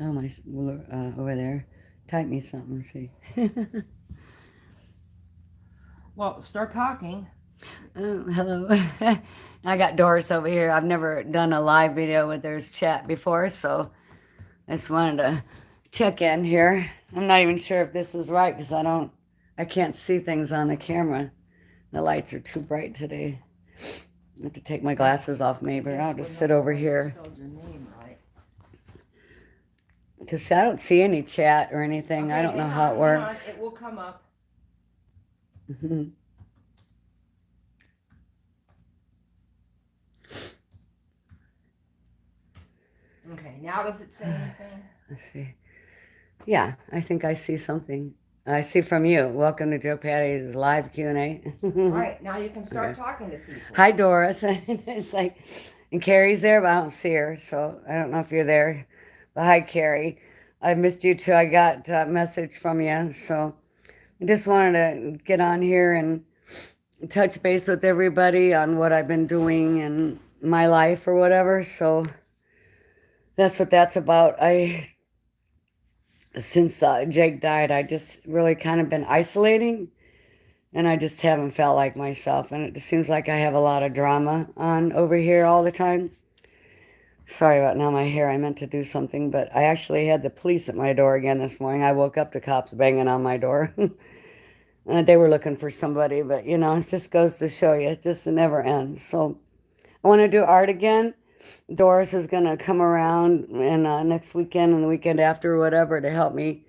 Oh, my, over there. Type me something, see. Well, start talking. Oh, hello. I got Doris over here. I've never done a live video with there's chat before, so I just wanted to check in here. I'm not even sure if this is right because I can't see things on the camera. The lights are too bright today. I have to take my glasses off maybe. I I'll guess just we're sit not over going to here. spell your name right. Because I don't see any chat or anything. I Okay, don't know hang how on, it hang on. works. It will come up. Okay, now does it say anything? Let's see. Yeah, I think I see something. I see from you. Welcome to JoPaddy's live Q&A. All right, now you can start Okay. talking to people. Hi, Doris. It's like, and Carrie's there, but I don't see her, so I don't know if you're there. But hi, Carrie. I missed you too. I got a message from you, so I just wanted to get on here and touch base with everybody on what I've been doing in my life or whatever. So that's what that's about. Since Jake died, I just really kind of been isolating, and I just haven't felt like myself. And it just seems like I have a lot of drama on over here all the time. Sorry about now my hair. I meant to do something, but I actually had the police at my door again this morning. I woke up to cops banging on my door. They were looking for somebody, but it just goes to show you, it just never ends. So I want to do art again. Doris is going to come around and next weekend and the weekend after or whatever to help me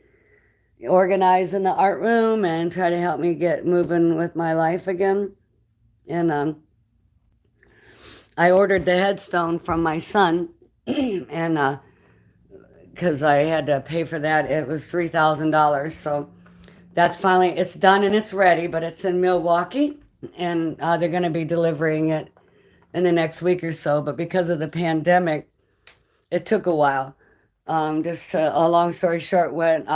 organize in the art room and try to help me get moving with my life again. And I ordered the headstone from my son, and because I had to pay for that, it was $3,000. So that's finally it's done and it's ready, but it's in Milwaukee, and they're going to be delivering it in the next week or so. But because of the pandemic, it took a while. Just a long story short, when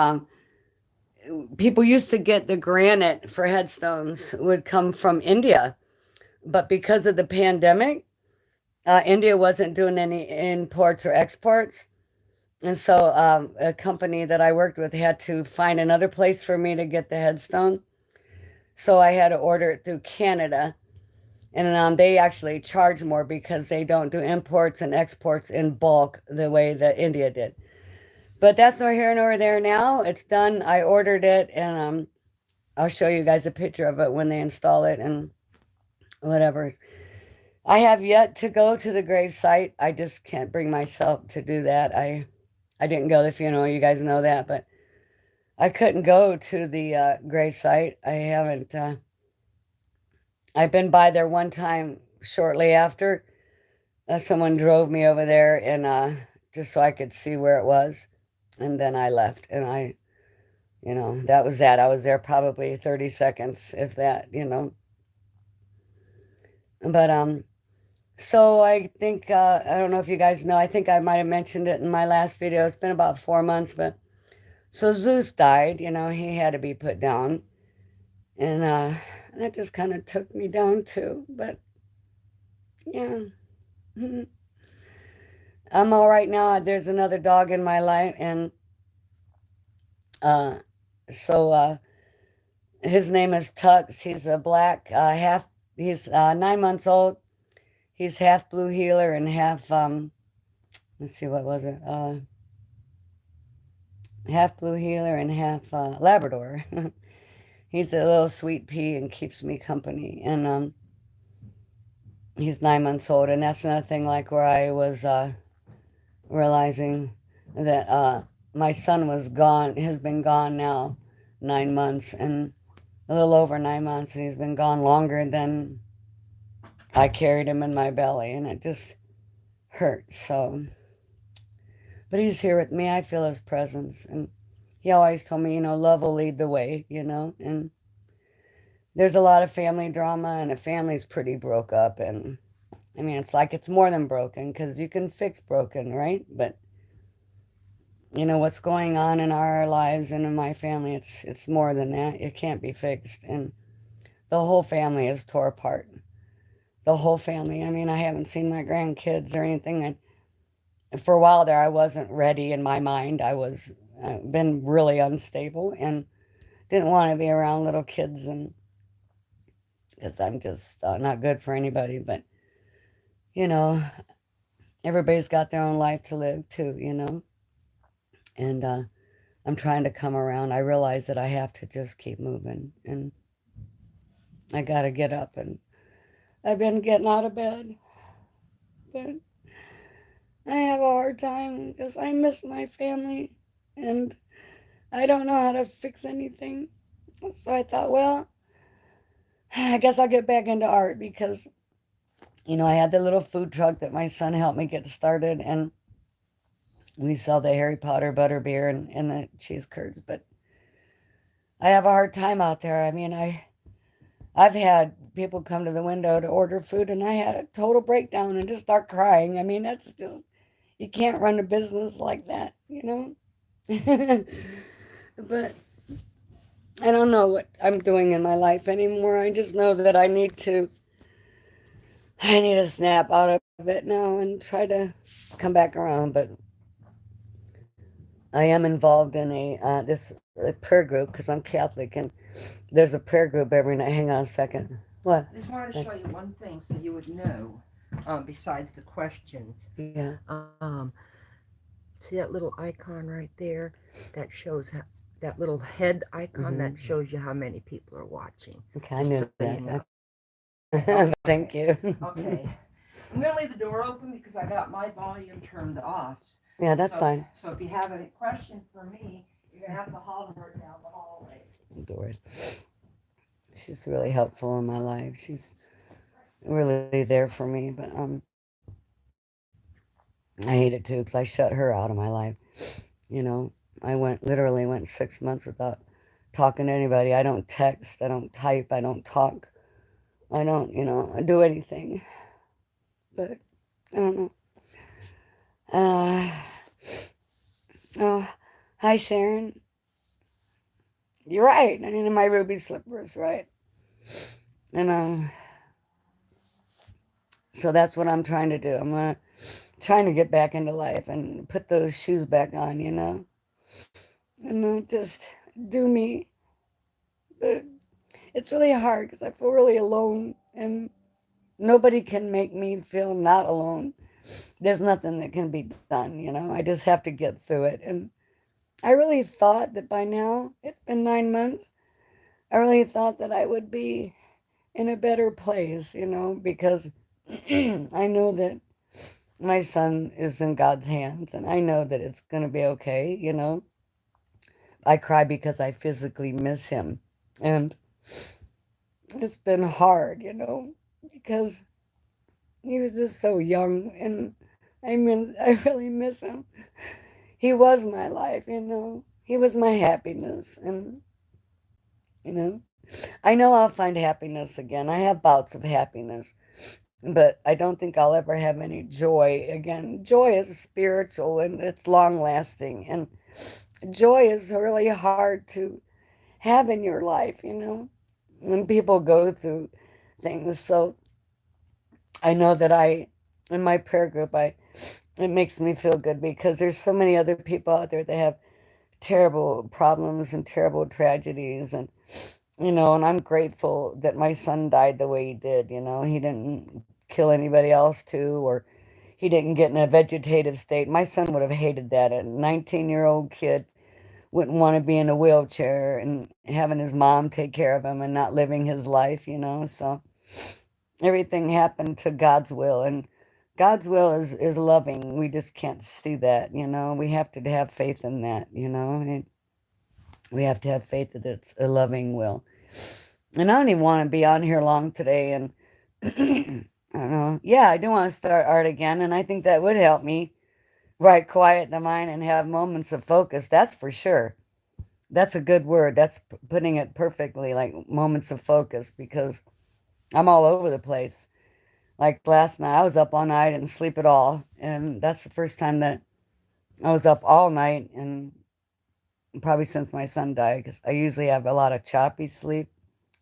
people used to get the granite for headstones would come from India, but because of the pandemic, India wasn't doing any imports or exports. And so a company that I worked with had to find another place for me to get the headstone. So I had to order it through Canada. And they actually charge more because they don't do imports and exports in bulk the way that India did. But that's nor here nor there now. It's done. I ordered it, and I'll show you guys a picture of it when they install it and whatever. I have yet to go to the grave site. I just can't bring myself to do that. I didn't go to the funeral. You guys know that, but I couldn't go to the grave site. I haven't. I've been by there one time shortly after. Someone drove me over there, and just so I could see where it was, and then I left. And that was that. I was there probably 30 seconds, if that. But so I think I don't know if you guys know. I think I might have mentioned it in my last video. It's been about 4 months, but so Zeus died. He had to be put down, and that just kind of took me down too. But yeah, I'm all right now. There's another dog in my life, and uh, so his name is Tux. He's a black half. He's 9 months old. He's half blue heeler and half let's see, what was it? Half blue heeler and half Labrador. He's a little sweet pea and keeps me company. And he's 9 months old, and that's another thing. Like where I was realizing that my son was gone. Has been gone now 9 months and a little over 9 months, and he's been gone longer than I carried him in my belly, and it just hurts. So, but he's here with me. I feel his presence, and he always told me, love will lead the way, and there's a lot of family drama, and the family's pretty broke up. And I mean, it's like it's more than broken because you can fix broken, right? But what's going on in our lives and in my family, it's more than that. It can't be fixed, and the whole family is tore apart. The whole family. I mean, I haven't seen my grandkids or anything. for a while there, I wasn't ready in my mind. I was been really unstable and didn't want to be around little kids, and because I'm just not good for anybody. But you know, everybody's got their own life to live too. And I'm trying to come around. I realize that I have to just keep moving, and I got to get up. And I've been getting out of bed, but I have a hard time because I miss my family, and I don't know how to fix anything. So I thought, well, I guess I'll get back into art because, I had the little food truck that my son helped me get started, and we sell the Harry Potter butterbeer and the cheese curds. But I have a hard time out there. I mean, I've had people come to the window to order food, and I had a total breakdown and just start crying. I mean, that's just, you can't run a business like that. But I don't know what I'm doing in my life anymore. I just know that I need to snap out of it now and try to come back around. But I am involved in a prayer group because I'm Catholic, and there's a prayer group every night. Hang on a second. What? I just wanted to show you one thing so you would know, besides the questions. Yeah. See that little icon right there? That shows how, that little head icon that shows you how many people are watching. Okay, I Just knew so that. you know. Thank you. Okay. I'm going to leave the door open because I got my volume turned off. Yeah, that's fine. So if you have any questions for me, you're going to have to holler her down the hallway. Doris. She's really helpful in my life. She's really there for me, but I hate it too because I shut her out of my life. You know, I literally went 6 months without talking to anybody. I don't text, I don't type, I don't talk, I don't, do anything. But I don't know. Uh, oh, hi Sharon. You're right. I need my ruby slippers, right? And so that's what I'm trying to do. Trying to get back into life and put those shoes back on. And just do me. But it's really hard because I feel really alone, and nobody can make me feel not alone. There's nothing that can be done. I just have to get through it. And I really thought that by now, it's been 9 months, I really thought that I would be in a better place, because I know that my son is in God's hands, and I know that it's going to be okay. I cry because I physically miss him. And it's been hard, because he was just so young, and I mean, I really miss him. He was my life. He was my happiness, and you know, I know I'll find happiness again. I have bouts of happiness, but I don't think I'll ever have any joy again. Joy is spiritual and it's long lasting, and joy is really hard to have in your life, when people go through things. So I know that in my prayer group, it makes me feel good because there's so many other people out there that have terrible problems and terrible tragedies, and I'm grateful that my son died the way he did. He didn't kill anybody else too, or he didn't get in a vegetative state. My son would have hated that. A 19-year-old kid wouldn't want to be in a wheelchair and having his mom take care of him and not living his life. So everything happened to God's will, and God's will is loving. We just can't see that. We have to have faith in that. And we have to have faith that it's a loving will. And I don't even want to be on here long today. And I don't know. Yeah, I do want to start art again, and I think that would help me quiet the mind and have moments of focus. That's for sure. That's a good word. That's putting it perfectly, like moments of focus, because I'm all over the place. Like last night, I was up all night and sleep at all, and that's the first time that I was up all night, and probably since my son died, because I usually have a lot of choppy sleep.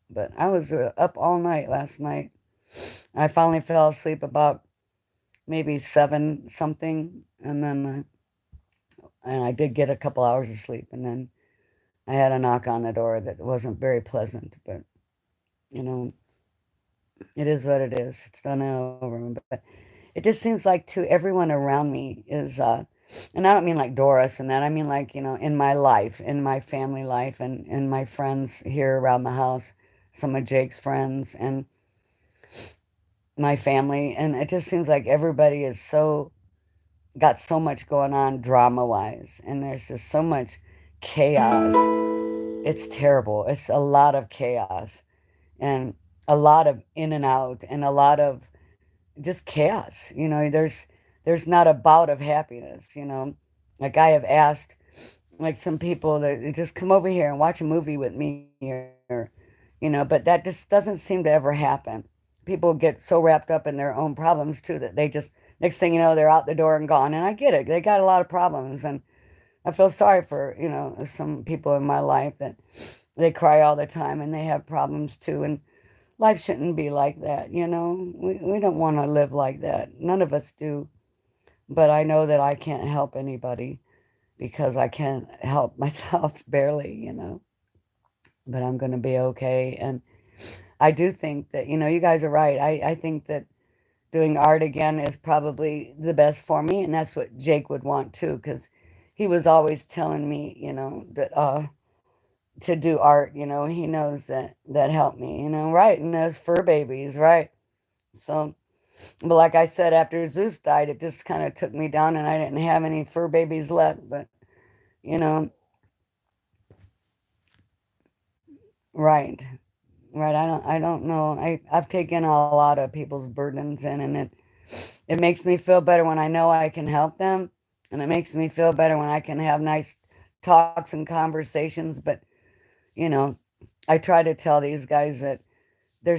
But I was up all night last night. I finally fell asleep about maybe 7 something, And then, and I did get a couple hours of sleep. And then I had a knock on the door that wasn't very pleasant. But, you know, it is what it is. It's done and over. But it just seems like, too, everyone around me is, and I don't mean like Doris and that. I mean like, in my life, in my family life, and in my friends here around the house, some of Jake's friends and my family. And it just seems like everybody is got so much going on drama wise. And there's just so much chaos. It's terrible. It's a lot of chaos and a lot of in and out and a lot of just chaos. There's not a bout of happiness. Like I have asked like some people that just come over here and watch a movie with me or, but that just doesn't seem to ever happen. People get so wrapped up in their own problems too that they just next thing you know they're out the door and gone. And I get it. They got a lot of problems and I feel sorry for, some people in my life that they cry all the time and they have problems too. And life shouldn't be like that. We don't want to live like that. None of us do. But I know that I can't help anybody because I can't help myself barely. But I'm going to be okay. And I do think that, you guys are right. I think that doing art again is probably the best for me. And that's what Jake would want too, because he was always telling me, that to do art, he knows that helped me, right? And those fur babies, right? So, but like I said, after Zeus died, it just kind of took me down and I didn't have any fur babies left. But, you know, right. Right. I don't know. I've taken a lot of people's burdens in and it makes me feel better when I know I can help them. And it makes me feel better when I can have nice talks and conversations. But, you know, I try to tell these guys that there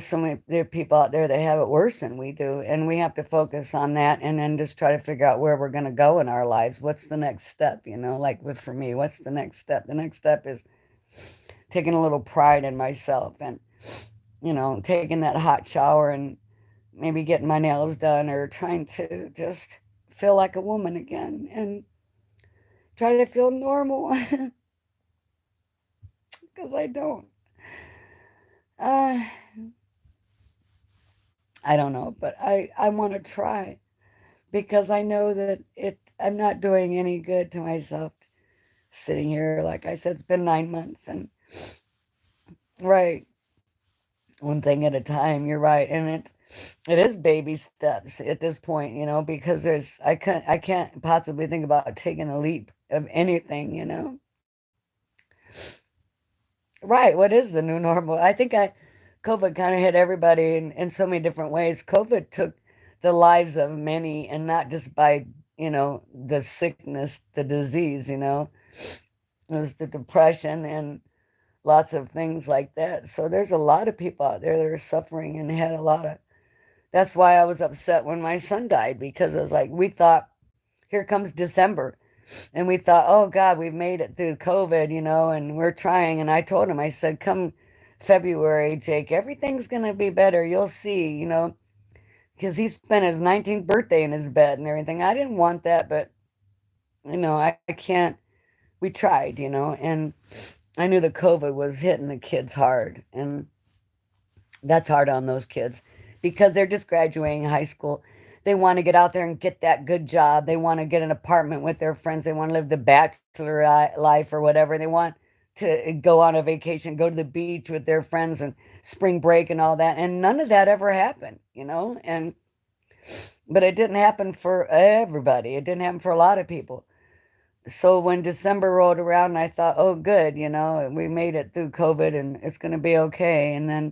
are people out there that have it worse than we do, and we have to focus on that, and then just try to figure out where we're going to go in our lives. What's the next step? Like for me, what's the next step? The next step is taking a little pride in myself, and taking that hot shower, and maybe getting my nails done, or trying to just feel like a woman again, and try to feel normal, because I don't. Uh, I don't know, but I want to try because I know that I'm not doing any good to myself sitting here. Like I said, it's been 9 months and right, one thing at a time. You're right, and it is baby steps at this point, because I can't possibly think about taking a leap of anything. Right, what is the new normal? I think COVID kind of hit everybody in so many different ways. COVID took the lives of many, and not just by, the sickness, the disease. It was the depression and lots of things like that. So there's a lot of people out there that are suffering and had a lot of. That's why I was upset when my son died, because it was like we thought, here comes December. And we thought, oh God, we've made it through COVID, and we're trying. And I told him, I said, come February, Jake, everything's going to be better. You'll see, because he spent his 19th birthday in his bed and everything. I didn't want that, but, I can't. We tried, and I knew the COVID was hitting the kids hard. And that's hard on those kids because they're just graduating high school. They want to get out there and get that good job. They want to get an apartment with their friends. They want to live the bachelor life or whatever. They want to go on a vacation, go to the beach with their friends and spring break and all that. And none of that ever happened. And but it didn't happen for everybody. It didn't happen for a lot of people. So when December rolled around, I thought, oh, good, we made it through COVID and it's going to be okay. And then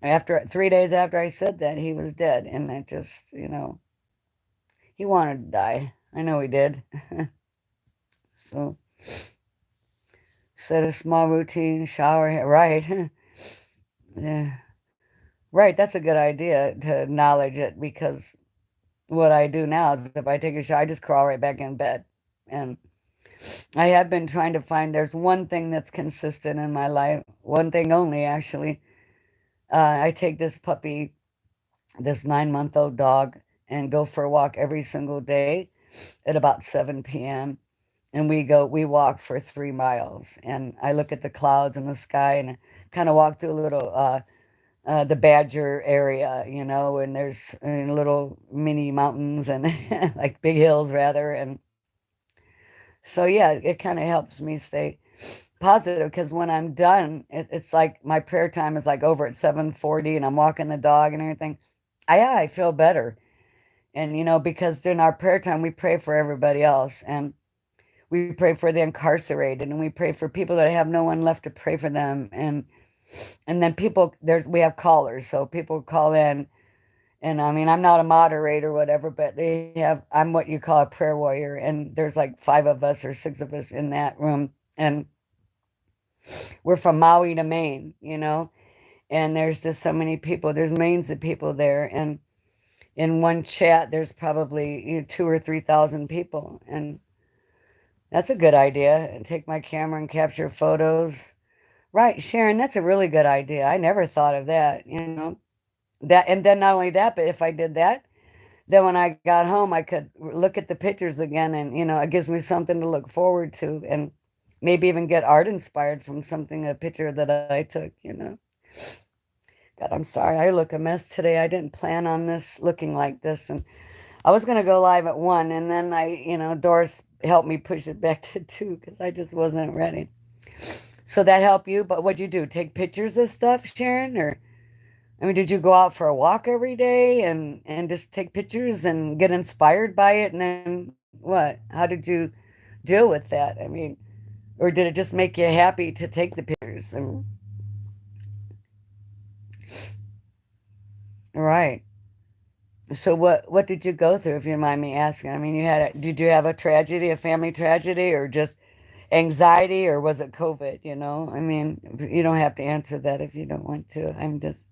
after 3 days after I said that, he was dead. And I just, he wanted to die. I know he did. So, set a small routine, shower, right. Yeah. Right, that's a good idea to acknowledge it because what I do now is if I take a shower, I just crawl right back in bed. And I have been trying to find, there's one thing that's consistent in my life, one thing only, actually. I take this puppy, this 9-month-old dog, and go for a walk every single day. at about 7 p.m. And we walk for 3 miles. And I look at the clouds in the sky and kind of walk through a little, the Badger area, and there's little mini mountains and like big hills rather. And so, yeah, it kind of helps me stay positive because when I'm done, it's like my prayer time is like over at 7:40 and I'm walking the dog and everything. I feel better. And, because during our prayer time, we pray for everybody else and we pray for the incarcerated and we pray for people that have no one left to pray for them. And then we have callers. So people call in and I mean, I'm not a moderator or whatever, but I'm what you call a prayer warrior. And there's like 5 of us or 6 of us in that room. And we're from Maui to Maine, and there's just so many people. There's millions of people there. And in one chat, there's probably 2 or 3 thousand people. And that's a good idea. And take my camera and capture photos. Right, Sharon, that's a really good idea. I never thought of that. That, and then not only that, but if I did that, then when I got home, I could look at the pictures again and, it gives me something to look forward to and maybe even get art inspired from a picture that I took. God, I'm sorry. I look a mess today. I didn't plan on this looking like this. And I was going to go live at 1 and then Doris helped me push it back to 2 because I just wasn't ready. So that helped you? But what'd you do? Take pictures of stuff, Sharon? Or, I mean, did you go out for a walk every day and just take pictures and get inspired by it? And then what? How did you deal with that? I mean, or did it just make you happy to take the pictures? Right. So what did you go through, if you mind me asking? I mean, did you have a tragedy, a family tragedy, or just anxiety, or was it COVID? I mean, you don't have to answer that if you don't want to. I'm just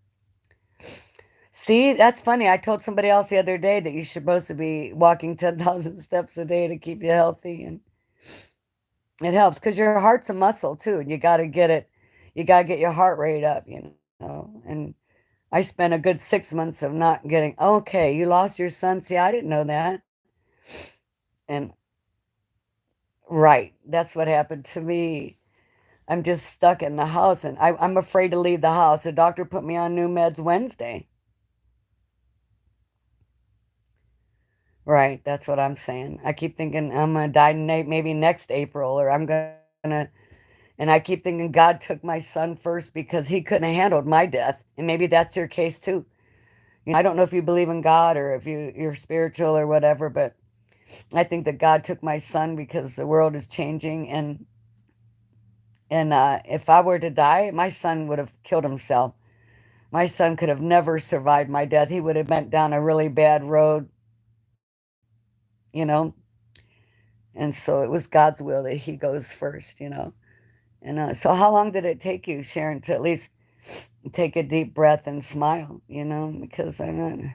See, that's funny. I told somebody else the other day that you're supposed to be walking 10,000 steps a day to keep you healthy, and it helps because your heart's a muscle too, and you got to get it. You got to get your heart rate up. And I spent a good 6 months of not getting. Okay, you lost your son. See, I didn't know that. And right, that's what happened to me. I'm just stuck in the house, and I'm afraid to leave the house. The doctor put me on new meds Wednesday. Right, that's what I'm saying. I keep thinking I'm gonna die maybe next April, or I'm gonna, and I keep thinking God took my son first because he couldn't have handled my death, and maybe that's your case too. I don't know if you believe in God or if you're spiritual or whatever, but I think that God took my son because the world is changing, and if I were to die, my son would have killed himself. My son could have never survived my death. He would have went down a really bad road, you know. And so it was God's will that he goes first. And so how long did it take you, Sharon, to at least take a deep breath and smile? Because I'm not.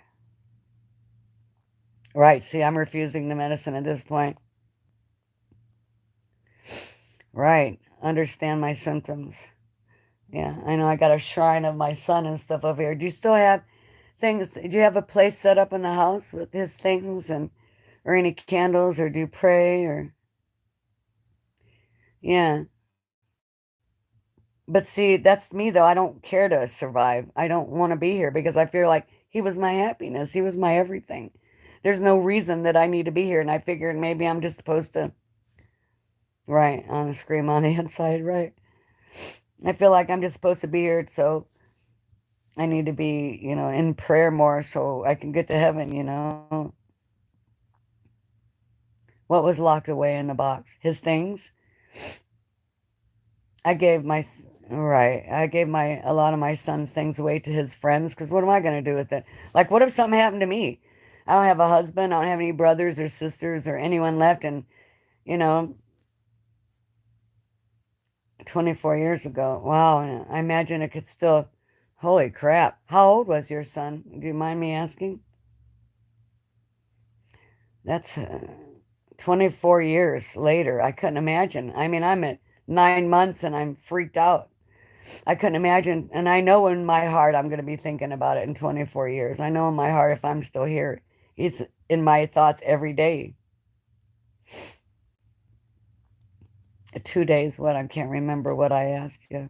Right. See, I'm refusing the medicine at this point. Right. Understand my symptoms. Yeah, I know I got a shrine of my son and stuff over here. Do you still have things? Do you have a place set up in the house with his things or any candles, or do you pray or yeah. But see, that's me though. I don't care to survive. I don't want to be here because I feel like he was my happiness. He was my everything. There's no reason that I need to be here. And I figured maybe I'm just supposed to, right, on the scream on the inside, right. I feel like I'm just supposed to be here. So I need to be, in prayer more so I can get to heaven. What was locked away in the box? His things. I gave my right. I gave my a lot of my son's things away to his friends because what am I going to do with it? Like, what if something happened to me? I don't have a husband. I don't have any brothers or sisters or anyone left. And you know, 24 years ago. Wow. And I imagine it could still. Holy crap! How old was your son? Do you mind me asking? That's 24 years later. I couldn't imagine. I mean, I'm at 9 months and I'm freaked out. I couldn't imagine. And I know in my heart I'm going to be thinking about it in 24 years. I know in my heart if I'm still here, it's in my thoughts every day. 2 days, what? I can't remember what I asked you.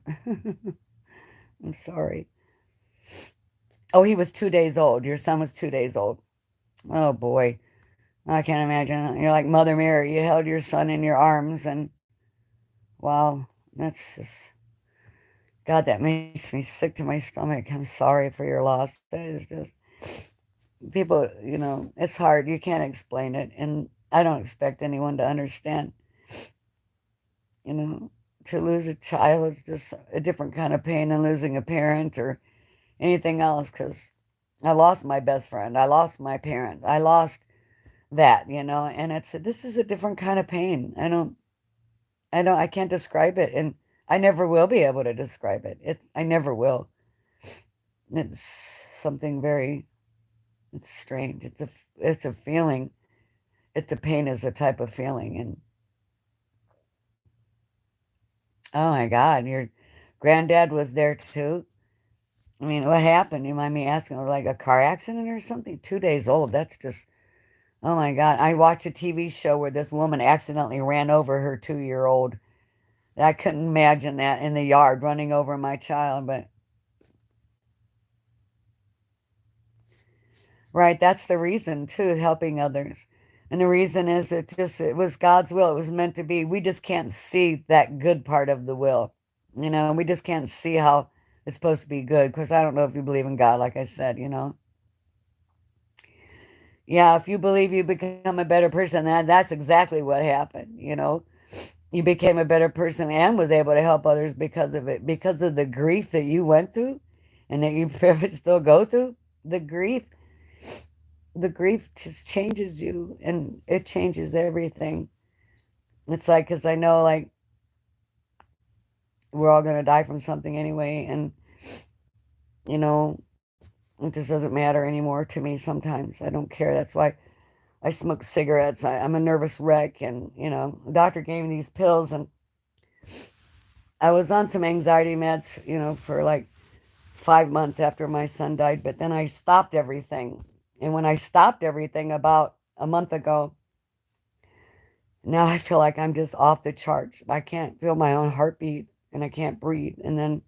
I'm sorry. Oh, he was 2 days old. Your son was 2 days old. Oh, boy. I can't imagine. You're like Mother Mary. You held your son in your arms, and wow, that's just, God, that makes me sick to my stomach. I'm sorry for your loss. That is just, people, it's hard. You can't explain it. And I don't expect anyone to understand. You know, to lose a child is just a different kind of pain than losing a parent or anything else, because I lost my best friend. I lost my parent. I lost that, and this is a different kind of pain. I can't describe it, and I never will be able to describe it. I never will. It's something very, it's strange. It's a feeling. It's a pain is a type of feeling, and oh my God, your granddad was there too. I mean, what happened? You mind me asking? Like a car accident or something? 2 days old. That's just, oh my God. I watched a TV show where this woman accidentally ran over her 2-year-old. I couldn't imagine that in the yard running over my child, but right, that's the reason too, helping others. And the reason is it was God's will. It was meant to be. We just can't see that good part of the will. We just can't see how it's supposed to be good. Because I don't know if you believe in God, like I said. Yeah, if you believe you become a better person, that's exactly what happened. You became a better person and was able to help others because of it, because of the grief that you went through and that you probably still go through. The grief, the grief just changes you, and it changes everything. It's like, because I know, like, we're all going to die from something anyway, and, you know, it just doesn't matter anymore to me sometimes. I don't care. That's why I smoke cigarettes. I'm a nervous wreck, and, the doctor gave me these pills, and I was on some anxiety meds, for like 5 months after my son died, but then I stopped everything. And when I stopped everything about a month ago, now I feel like I'm just off the charts. I can't feel my own heartbeat and I can't breathe. And then,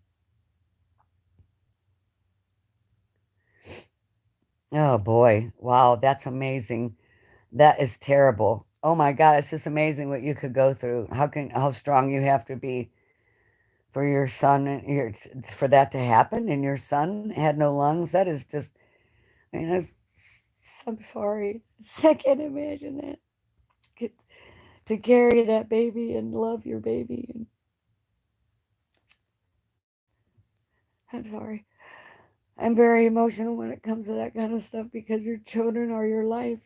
oh boy, wow, that's amazing. That is terrible. Oh my God, it's just amazing what you could go through. How strong you have to be for your son and for that to happen. And your son had no lungs. That is just, I mean, I'm sorry. I can't imagine that. Get, to carry that baby and love your baby. And I'm sorry. I'm very emotional when it comes to that kind of stuff because your children are your life.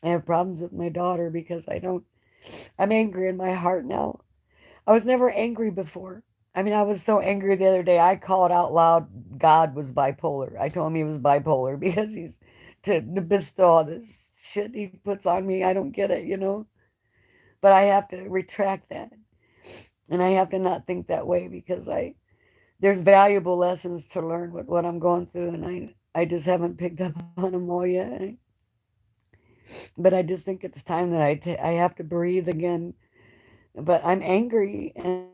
I have problems with my daughter because I'm angry in my heart now. I was never angry before. I mean, I was so angry the other day. I called out loud God was bipolar. I told him he was bipolar because he's to bestow all this shit he puts on me. I don't get it. But I have to retract that. And I have to not think that way because there's valuable lessons to learn with what I'm going through, and I just haven't picked up on them all yet. But I just think it's time that I have to breathe again. But I'm angry, and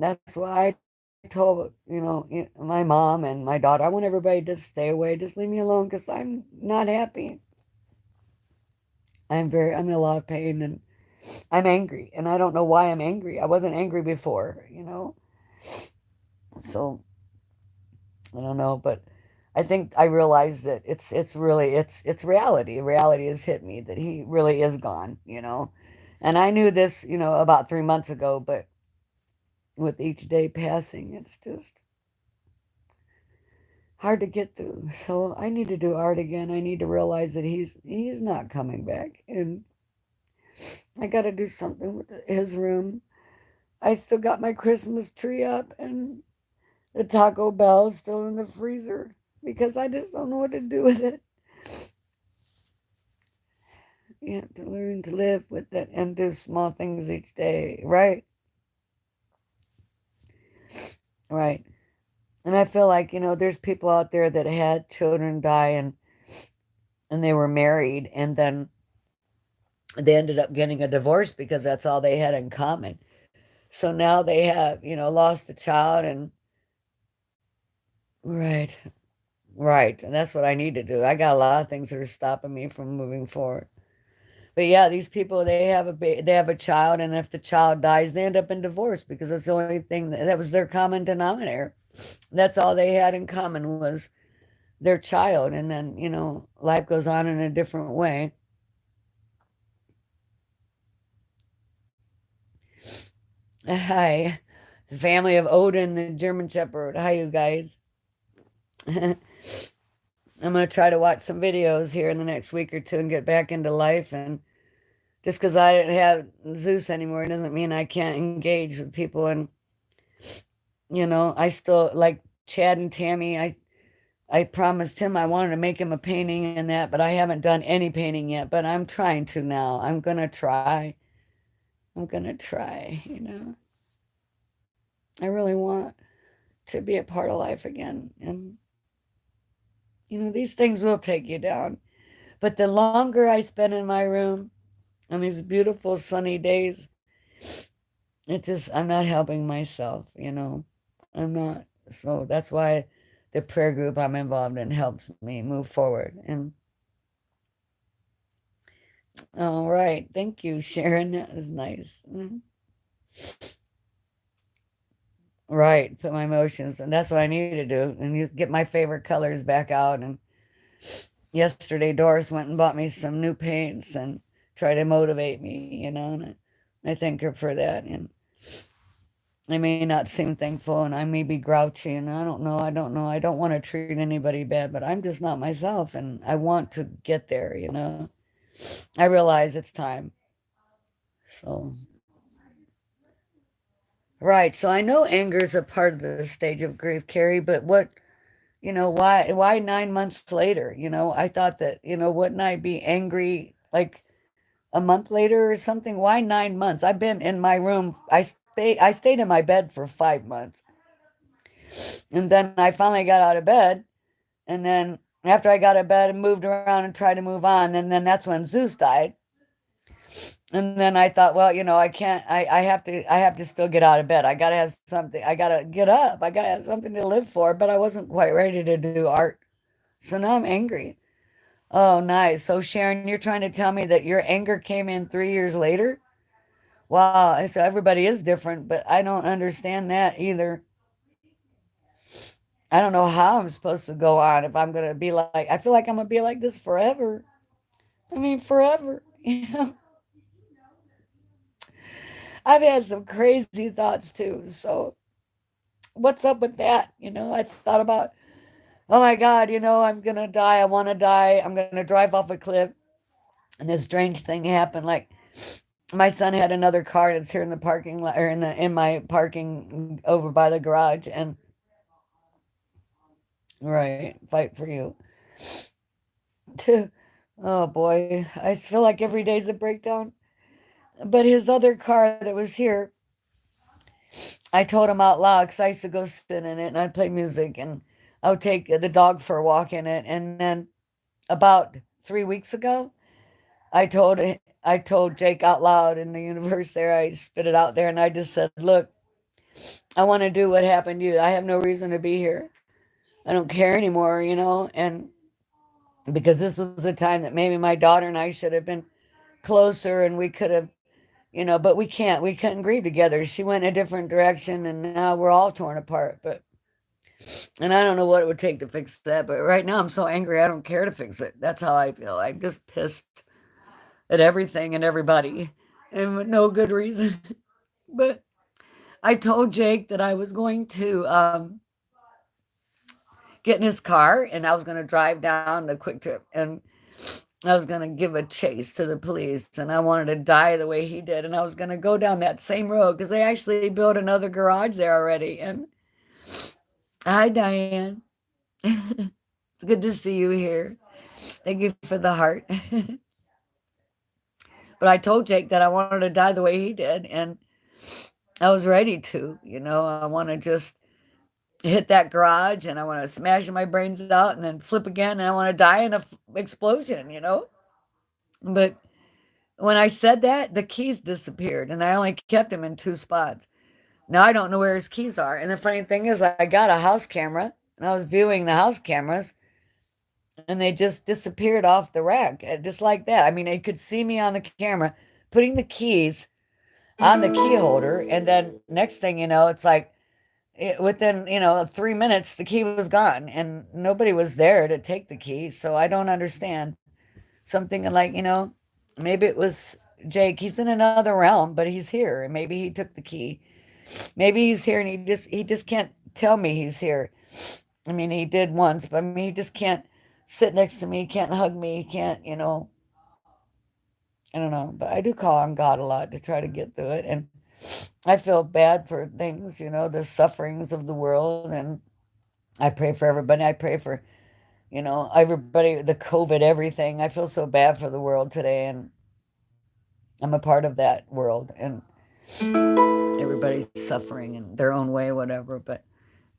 that's why I told my mom and my daughter, I want everybody to stay away, just leave me alone because I'm not happy. I'm in a lot of pain, and I'm angry, and I don't know why I'm angry. I wasn't angry before. So I don't know, but I think I realized that it's really it's reality. Reality has hit me that he really is gone. And I knew this about 3 months ago, but with each day passing, it's just hard to get through. So I need to do art again. I need to realize that he's not coming back, and I got to do something with his room. I still got my Christmas tree up, and the Taco Bell still in the freezer because I just don't know what to do with it. You have to learn to live with it and do small things each day, right? Right. And I feel like, there's people out there that had children die and they were married, and then They ended up getting a divorce because that's all they had in common. So now they have, lost a child and right, right. And that's what I need to do. I got a lot of things that are stopping me from moving forward. But yeah, these people they have a child, and if the child dies, they end up in divorce because that's the only thing that was their common denominator. That's all they had in common was their child, and then life goes on in a different way. Hi, the family of Odin, the German Shepherd. Hi, you guys. I'm gonna try to watch some videos here in the next week or two and get back into life. And just because I didn't have Zeus anymore doesn't mean I can't engage with people. And I still like Chad and Tammy. I promised him I wanted to make him a painting and that, but I haven't done any painting yet. But I'm trying to now. I'm gonna try. I'm gonna try. I really want to be a part of life again. And these things will take you down. But the longer I spend in my room on these beautiful sunny days, I'm not helping myself. I'm not. So that's why the prayer group I'm involved in helps me move forward. And all right. Thank you, Sharon. That was nice. Right. Put my emotions, and that's what I need to do. And you get my favorite colors back out. And yesterday, Doris went and bought me some new paints and tried to motivate me. And I thank her for that. And I may not seem thankful and I may be grouchy and I don't know. I don't know. I don't want to treat anybody bad, but I'm just not myself and I want to get there. I realize it's time. So, right. So I know anger is a part of the stage of grief, Carrie, but why 9 months later? I thought that, wouldn't I be angry like a month later or something? Why 9 months? I've been in my room. I stayed in my bed for 5 months. And then I finally got out of bed. And then after I got out of bed and moved around and tried to move on, and then that's when Zeus died. And then I thought, well, I can't, I have to still get out of bed. I gotta have something, I gotta get up, I gotta have something to live for, but I wasn't quite ready to do art. So now I'm angry. Oh, nice. So Sharon, you're trying to tell me that your anger came in 3 years later? Wow. So everybody is different, but I don't understand that either. I don't know how I'm supposed to go on if I'm gonna be like, I feel like I'm gonna be like this forever. I mean, forever. I've had some crazy thoughts too. So, what's up with that? I thought about, oh my God, I'm going to die. I want to die. I'm going to drive off a cliff. And this strange thing happened. Like, my son had another car that's here in the parking lot or in my parking over by the garage. And, right, fight for you. Oh boy, I feel like every day's a breakdown. But his other car that was here, I told him out loud because I used to go sit in it and I'd play music and I would take the dog for a walk in it. And then about 3 weeks ago, I told Jake out loud in the universe there. I spit it out there and I just said, "Look, I want to do what happened to you. I have no reason to be here. I don't care anymore. And because this was a time that maybe my daughter and I should have been closer and we could have, but we can't. We couldn't grieve together. She went in a different direction and now we're all torn apart. And I don't know what it would take to fix that, but right now I'm so angry I don't care to fix it. That's how I feel. I'm just pissed at everything and everybody and with no good reason. But I told Jake that I was going to get in his car and I was going to drive down the quick trip and I was going to give a chase to the police and I wanted to die the way he did. And I was going to go down that same road because they actually built another garage there already. And hi, Diane. It's good to see you here. Thank you for the heart. But I told Jake that I wanted to die the way he did. And I was ready to. I want to just hit that garage and I want to smash my brains out and then flip again. And I want to die in a explosion. But When I said that, the keys disappeared, and I only kept them in two spots. Now I don't know where his keys are. And the funny thing is, I got a house camera, and I was viewing the house cameras, and they just disappeared off the rack, just like that. I mean, you could see me on the camera putting the keys on the key holder, and then next thing you know, it's like within 3 minutes the key was gone, and nobody was there to take the key. So I don't understand. Something like, maybe it was Jake. He's in another realm, but he's here, and maybe he took the key. Maybe he's here, and he just can't tell me he's here. I mean, he did once, but I mean, he just can't sit next to me. He can't hug me. He can't, I don't know. But I do call on God a lot to try to get through it, and I feel bad for things, the sufferings of the world, and I pray for everybody. I pray for, everybody, the COVID, everything. I feel so bad for the world today, and I'm a part of that world, and everybody's suffering in their own way, whatever. But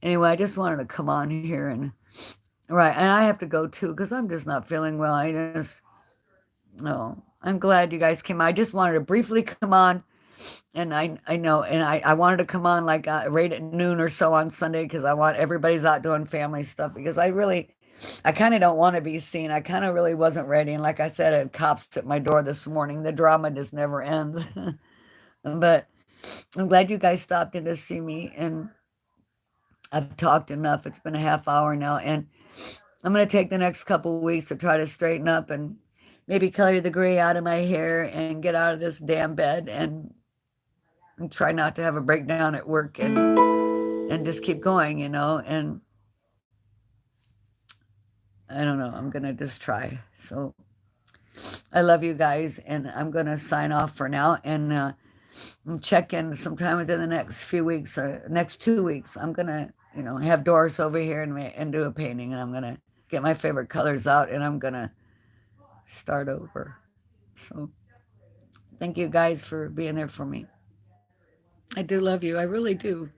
anyway, I just wanted to come on here and right, and I have to go too because I'm just not feeling well. No, I'm glad you guys came. I just wanted to briefly come on, and I know, and I wanted to come on like right at noon or so on Sunday because I want everybody's out doing family stuff because I kind of don't want to be seen. I kind of really wasn't ready, and like I said, I had cops at my door this morning. The drama just never ends. But I'm glad you guys stopped in to see me, and I've talked enough. It's been a half hour now, and I'm going to take the next couple of weeks to try to straighten up and maybe color the gray out of my hair and get out of this damn bed and try not to have a breakdown at work and just keep going, and I don't know. I'm going to just try. So I love you guys, and I'm going to sign off for now and check in sometime within the next few weeks, next 2 weeks. I'm going to, have Doris over here and do a painting, and I'm going to get my favorite colors out, and I'm going to start over. So thank you guys for being there for me. I do love you. I really do.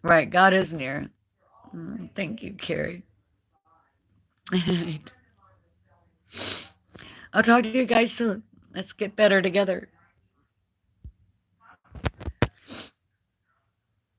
Right. God is near. Thank you, Carrie. I'll talk to you guys soon. Let's get better together.